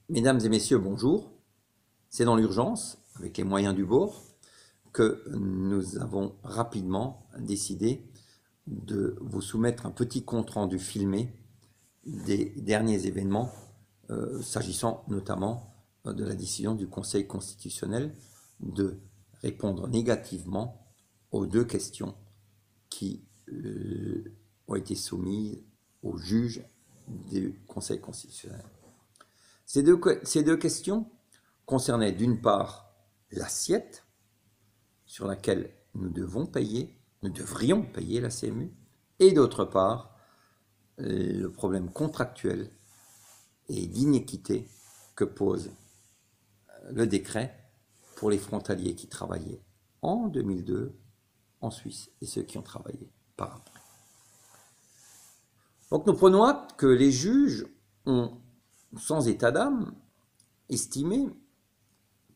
Mesdames et messieurs, bonjour. C'est dans l'urgence, avec les moyens du bord, que nous avons rapidement décidé de vous soumettre un petit compte-rendu filmé des derniers événements, s'agissant notamment de la décision du Conseil constitutionnel de répondre négativement aux deux questions qui ont été soumises aux juges du Conseil constitutionnel. Ces deux questions concernaient d'une part l'assiette sur laquelle nous devrions payer la CMU, et d'autre part le problème contractuel et d'inéquité que pose le décret pour les frontaliers qui travaillaient en 2002 en Suisse et ceux qui ont travaillé par après. Donc nous prenons acte que les juges ont, sans état d'âme, estimé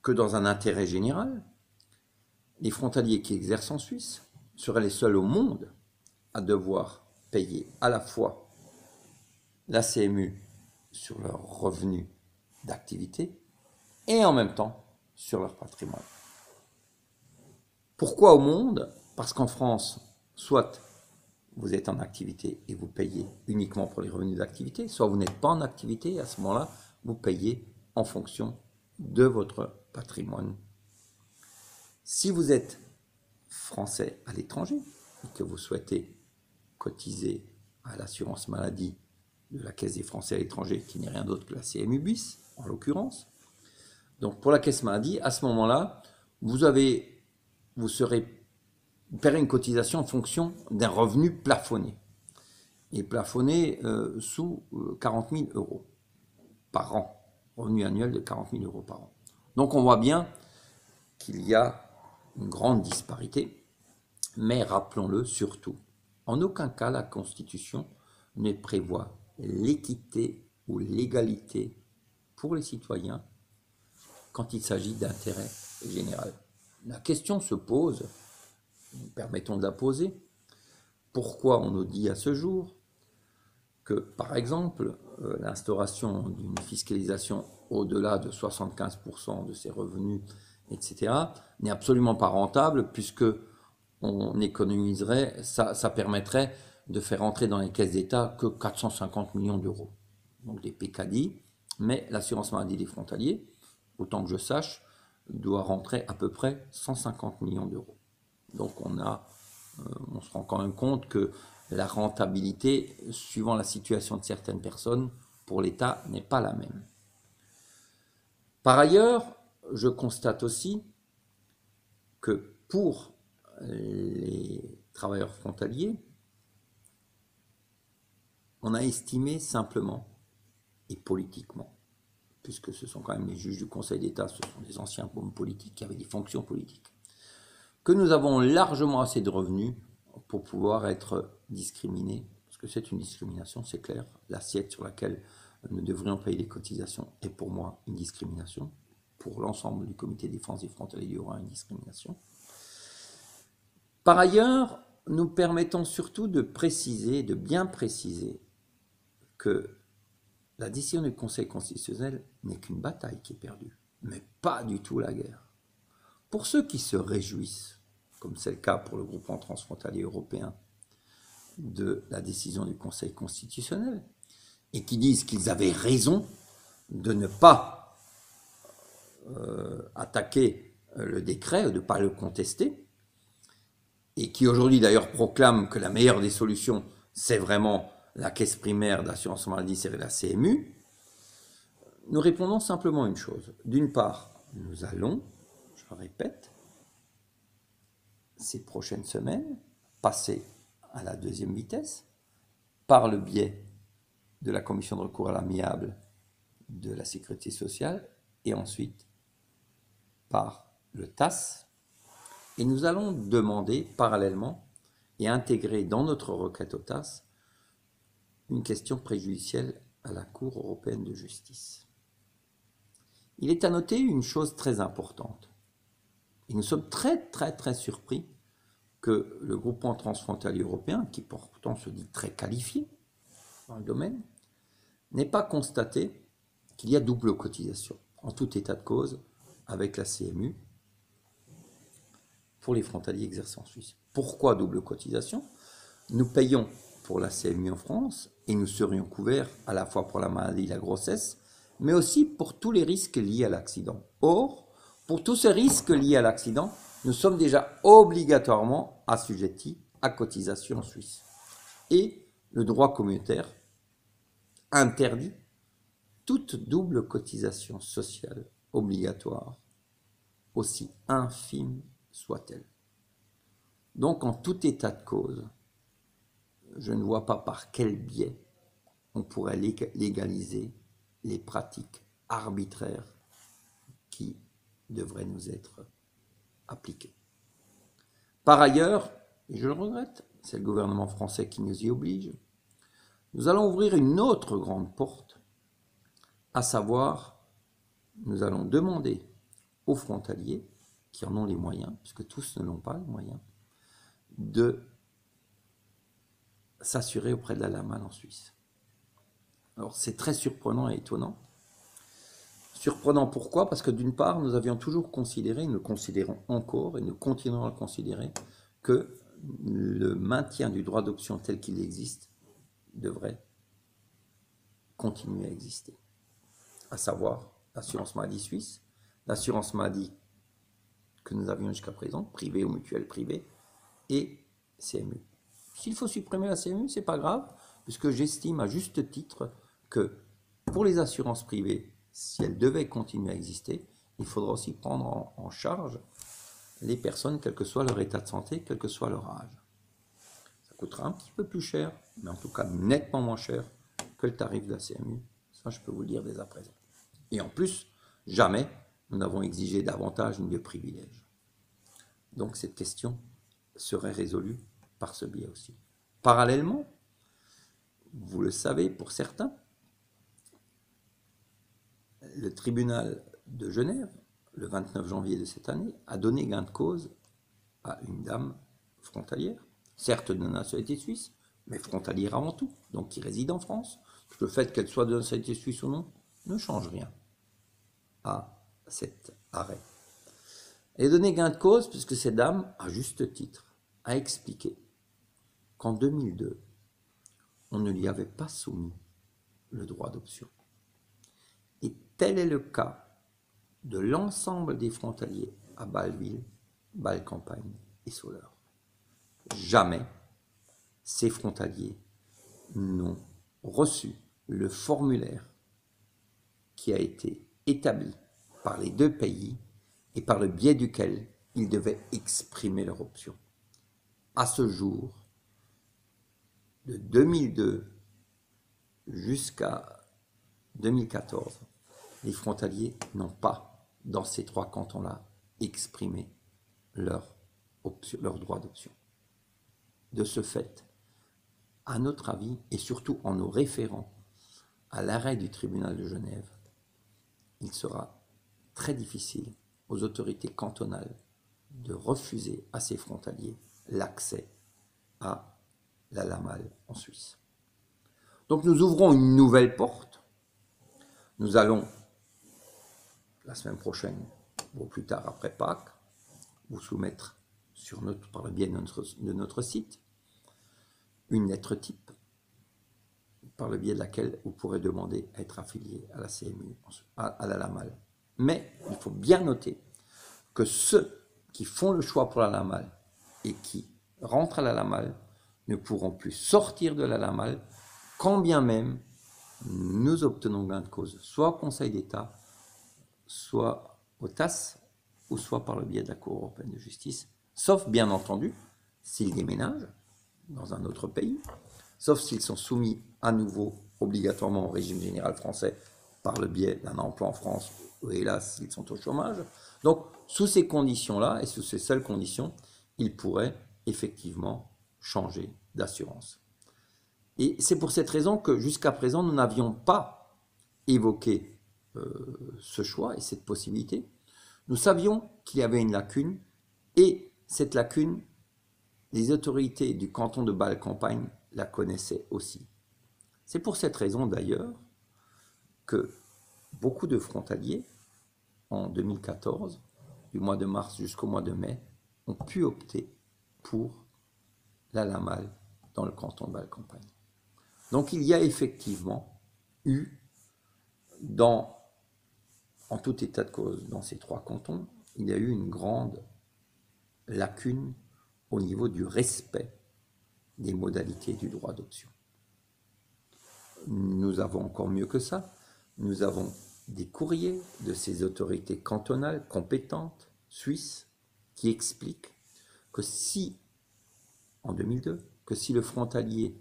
que dans un intérêt général, les frontaliers qui exercent en Suisse seraient les seuls au monde à devoir payer à la fois la CMU sur leurs revenus d'activité et en même temps sur leur patrimoine. Pourquoi au monde? Parce qu'en France, soit vous êtes en activité et vous payez uniquement pour les revenus d'activité, soit vous n'êtes pas en activité et à ce moment-là, vous payez en fonction de votre patrimoine. Si vous êtes français à l'étranger et que vous souhaitez cotiser à l'assurance maladie de la Caisse des Français à l'étranger, qui n'est rien d'autre que la CMU bis, en l'occurrence, donc pour la Caisse maladie, à ce moment-là, vous paierez une cotisation en fonction d'un revenu plafonné. Et plafonné sous 40 000 euros par an, revenu annuel de 40 000 euros par an. Donc on voit bien qu'il y a une grande disparité, mais rappelons-le surtout, en aucun cas la Constitution ne prévoit l'équité ou l'égalité pour les citoyens quand il s'agit d'intérêt général. La question se pose, permettons de la poser, pourquoi on nous dit à ce jour que, par exemple, l'instauration d'une fiscalisation au-delà de 75% de ses revenus, etc., n'est absolument pas rentable puisque on économiserait, ça permettrait de faire entrer dans les caisses d'État que 450 millions d'euros. Donc des PKD, mais l'assurance maladie des frontaliers, autant que je sache, doit rentrer à peu près 150 millions d'euros. Donc on se rend quand même compte que la rentabilité, suivant la situation de certaines personnes, pour l'État n'est pas la même. Par ailleurs, je constate aussi que pour les travailleurs frontaliers, on a estimé simplement et politiquement, puisque ce sont quand même les juges du Conseil d'État, ce sont des anciens hommes politiques qui avaient des fonctions politiques, que nous avons largement assez de revenus pour pouvoir être discriminés, parce que c'est une discrimination, c'est clair. L'assiette sur laquelle nous devrions payer des cotisations est pour moi une discrimination. Pour l'ensemble du comité de défense des frontaliers, il y aura une discrimination. Par ailleurs, nous permettons surtout de préciser, de bien préciser, que la décision du Conseil constitutionnel n'est qu'une bataille qui est perdue, mais pas du tout la guerre. Pour ceux qui se réjouissent, comme c'est le cas pour le groupement transfrontalier européen, de la décision du Conseil constitutionnel, et qui disent qu'ils avaient raison de ne pas attaquer le décret, de ne pas le contester, et qui aujourd'hui d'ailleurs proclament que la meilleure des solutions, c'est vraiment la caisse primaire d'assurance maladie, c'est la CMU, nous répondons simplement une chose. D'une part, nous allons, je le répète, ces prochaines semaines, passer à la deuxième vitesse par le biais de la commission de recours à l'amiable de la sécurité sociale et ensuite par le TAS. Et nous allons demander parallèlement et intégrer dans notre requête au TAS une question préjudicielle à la Cour européenne de justice. Il est à noter une chose très importante. Et nous sommes très surpris que le groupement transfrontalier européen, qui pourtant se dit très qualifié dans le domaine, n'ait pas constaté qu'il y a double cotisation, en tout état de cause, avec la CMU, pour les frontaliers exerçant en Suisse. Pourquoi double cotisation? Nous payons pour la CMU en France et nous serions couverts à la fois pour la maladie et la grossesse, mais aussi pour tous les risques liés à l'accident. Or, pour tous ces risques liés à l'accident, nous sommes déjà obligatoirement assujettis à cotisation en Suisse. Et le droit communautaire interdit toute double cotisation sociale obligatoire, aussi infime soit-elle. Donc, en tout état de cause, je ne vois pas par quel biais on pourrait légaliser les pratiques arbitraires qui devraient nous être appliquées. Par ailleurs, et je le regrette, c'est le gouvernement français qui nous y oblige, nous allons ouvrir une autre grande porte, à savoir, nous allons demander aux frontaliers, qui en ont les moyens, puisque tous ne l'ont pas les moyens, de s'assurer auprès de la LAMAL en Suisse. Alors c'est très surprenant et étonnant. Surprenant pourquoi? Parce que d'une part, nous avions toujours considéré, nous considérons encore et nous continuerons à considérer que le maintien du droit d'option tel qu'il existe devrait continuer à exister. À savoir l'assurance maladie suisse, l'assurance maladie que nous avions jusqu'à présent, privée ou mutuelle privée, et CMU. S'il faut supprimer la CMU, c'est pas grave, puisque j'estime à juste titre que pour les assurances privées, si elles devaient continuer à exister, il faudra aussi prendre en charge les personnes, quel que soit leur état de santé, quel que soit leur âge. Ça coûtera un petit peu plus cher, mais en tout cas nettement moins cher que le tarif de la CMU. Ça, je peux vous le dire dès à présent. Et en plus, jamais nous n'avons exigé davantage ni de privilèges. Donc cette question serait résolue par ce biais aussi. Parallèlement, vous le savez pour certains, le tribunal de Genève, le 29 janvier de cette année, a donné gain de cause à une dame frontalière, certes de nationalité suisse, mais frontalière avant tout, donc qui réside en France. Le fait qu'elle soit de nationalité suisse ou non ne change rien à cet arrêt. Elle a donné gain de cause puisque cette dame, à juste titre, a expliqué qu'en 2002, on ne lui avait pas soumis le droit d'option. Et tel est le cas de l'ensemble des frontaliers à Bâle-Ville, Bâle-Campagne et Soleure. Jamais ces frontaliers n'ont reçu le formulaire qui a été établi par les deux pays et par le biais duquel ils devaient exprimer leur option. À ce jour, de 2002 jusqu'à 2014, les frontaliers n'ont pas, dans ces trois cantons-là, exprimé leur droit d'option. De ce fait, à notre avis, et surtout en nous référant à l'arrêt du tribunal de Genève, il sera très difficile aux autorités cantonales de refuser à ces frontaliers l'accès à la LAMAL en Suisse. Donc nous ouvrons une nouvelle porte. Nous allons, la semaine prochaine, ou plus tard après Pâques, vous soumettre par le biais de notre site une lettre type par le biais de laquelle vous pourrez demander à être affilié à la CMU, à la LAMAL. Mais il faut bien noter que ceux qui font le choix pour la LAMAL et qui rentrent à la LAMAL ne pourront plus sortir de la LAMAL quand bien même nous obtenons gain de cause, soit au Conseil d'État, soit au TAS, ou soit par le biais de la Cour européenne de justice, sauf bien entendu s'ils déménagent dans un autre pays, sauf s'ils sont soumis à nouveau obligatoirement au régime général français par le biais d'un emploi en France, ou hélas s'ils sont au chômage. Donc sous ces conditions-là, et sous ces seules conditions, ils pourraient effectivement changer d'assurance. Et c'est pour cette raison que jusqu'à présent, nous n'avions pas évoqué ce choix et cette possibilité. Nous savions qu'il y avait une lacune, et cette lacune, les autorités du canton de Bâle-Campagne la connaissaient aussi. C'est pour cette raison d'ailleurs que beaucoup de frontaliers, en 2014, du mois de mars jusqu'au mois de mai, ont pu opter pour la Lamal dans le canton de Val-Campagne. Donc il y a effectivement eu, en tout état de cause, dans ces 3 cantons, il y a eu une grande lacune au niveau du respect des modalités du droit d'option. Nous avons encore mieux que ça, nous avons des courriers de ces autorités cantonales compétentes suisses qui expliquent que si, en 2002, que si le frontalier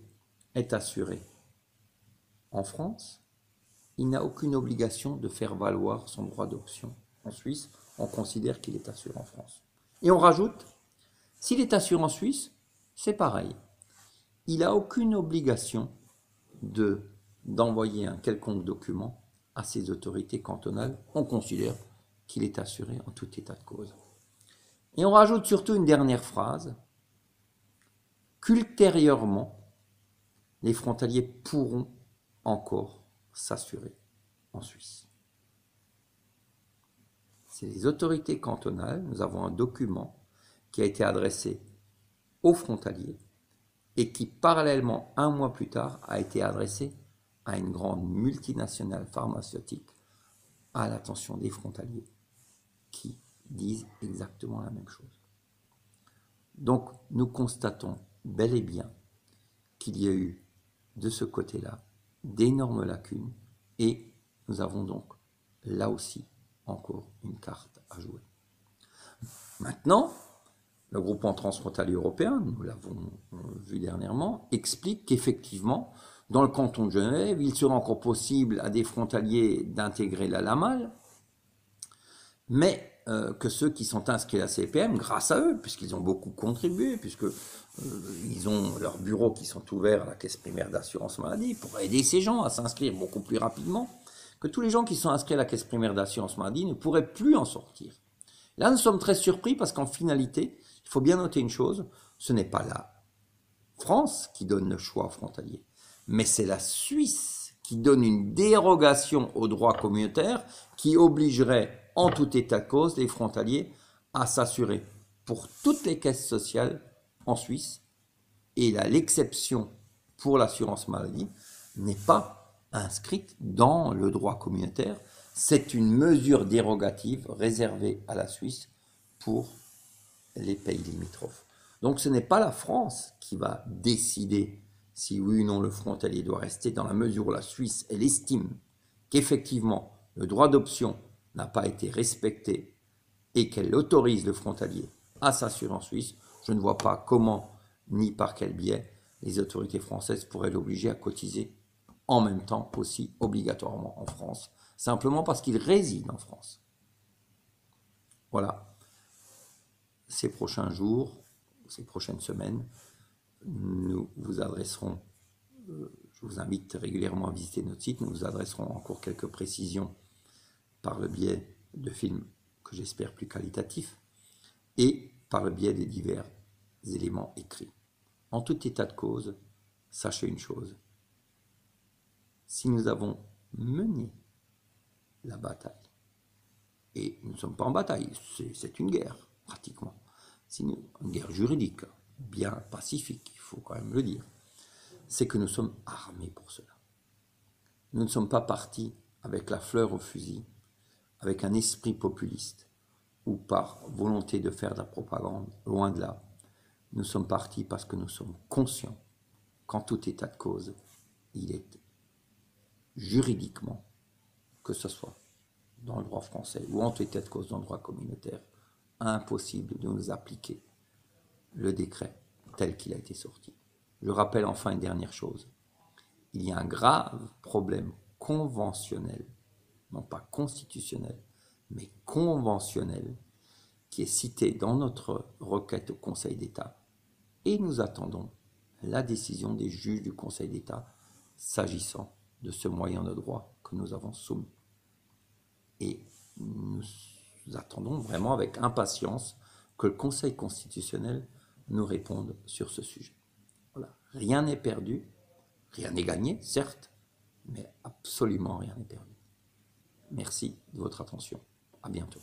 est assuré en France, il n'a aucune obligation de faire valoir son droit d'option en Suisse. On considère qu'il est assuré en France. Et on rajoute, s'il est assuré en Suisse, c'est pareil. Il n'a aucune obligation d'envoyer un quelconque document à ces autorités cantonales. On considère qu'il est assuré en tout état de cause. Et on rajoute surtout une dernière phrase, qu'ultérieurement, les frontaliers pourront encore s'assurer en Suisse. C'est les autorités cantonales, nous avons un document qui a été adressé aux frontaliers et qui, parallèlement, un mois plus tard, a été adressé à une grande multinationale pharmaceutique à l'attention des frontaliers qui disent exactement la même chose. Donc, nous constatons bel et bien qu'il y a eu, de ce côté-là, d'énormes lacunes et nous avons donc, là aussi, encore une carte à jouer. Maintenant, le groupement transfrontalier européen, nous l'avons vu dernièrement, explique qu'effectivement, dans le canton de Genève, il sera encore possible à des frontaliers d'intégrer la Lamal, mais que ceux qui sont inscrits à la CPM, grâce à eux, puisqu'ils ont beaucoup contribué, puisqu'ils ont leurs bureaux qui sont ouverts à la caisse primaire d'assurance maladie, pour aider ces gens à s'inscrire beaucoup plus rapidement, que tous les gens qui sont inscrits à la caisse primaire d'assurance maladie ne pourraient plus en sortir. Là, nous sommes très surpris parce qu'en finalité, il faut bien noter une chose, ce n'est pas la France qui donne le choix aux frontaliers, mais c'est la Suisse qui donne une dérogation au droit communautaire qui obligerait en tout état de cause les frontaliers à s'assurer pour toutes les caisses sociales en Suisse et l'exception pour l'assurance maladie n'est pas inscrite dans le droit communautaire. C'est une mesure dérogative réservée à la Suisse pour les pays limitrophes. Donc ce n'est pas la France qui va décider si oui ou non le frontalier doit rester dans la mesure où la Suisse, elle estime qu'effectivement le droit d'option n'a pas été respecté et qu'elle autorise le frontalier à s'assurer en Suisse. Je ne vois pas comment ni par quel biais les autorités françaises pourraient l'obliger à cotiser en même temps aussi obligatoirement en France, simplement parce qu'il réside en France. Voilà. Ces prochains jours, ces prochaines semaines, nous vous adresserons, je vous invite régulièrement à visiter notre site, nous vous adresserons encore quelques précisions par le biais de films que j'espère plus qualitatifs et par le biais des divers éléments écrits. En tout état de cause, sachez une chose, si nous avons mené la bataille, et nous ne sommes pas en bataille, c'est une guerre pratiquement, une guerre juridique, bien pacifique, il faut quand même le dire, c'est que nous sommes armés pour cela. Nous ne sommes pas partis avec la fleur au fusil, avec un esprit populiste, ou par volonté de faire de la propagande, loin de là. Nous sommes partis parce que nous sommes conscients qu'en tout état de cause, il est juridiquement, que ce soit dans le droit français ou en tout état de cause dans le droit communautaire, impossible de nous appliquer le décret tel qu'il a été sorti. Je rappelle enfin une dernière chose. Il y a un grave problème conventionnel, non pas constitutionnel, mais conventionnel, qui est cité dans notre requête au Conseil d'État. Et nous attendons la décision des juges du Conseil d'État s'agissant de ce moyen de droit que nous avons soumis. Et nous attendons vraiment avec impatience que le Conseil constitutionnel nous réponde sur ce sujet. Voilà. Rien n'est perdu, rien n'est gagné, certes, mais absolument rien n'est perdu. Merci de votre attention. À bientôt.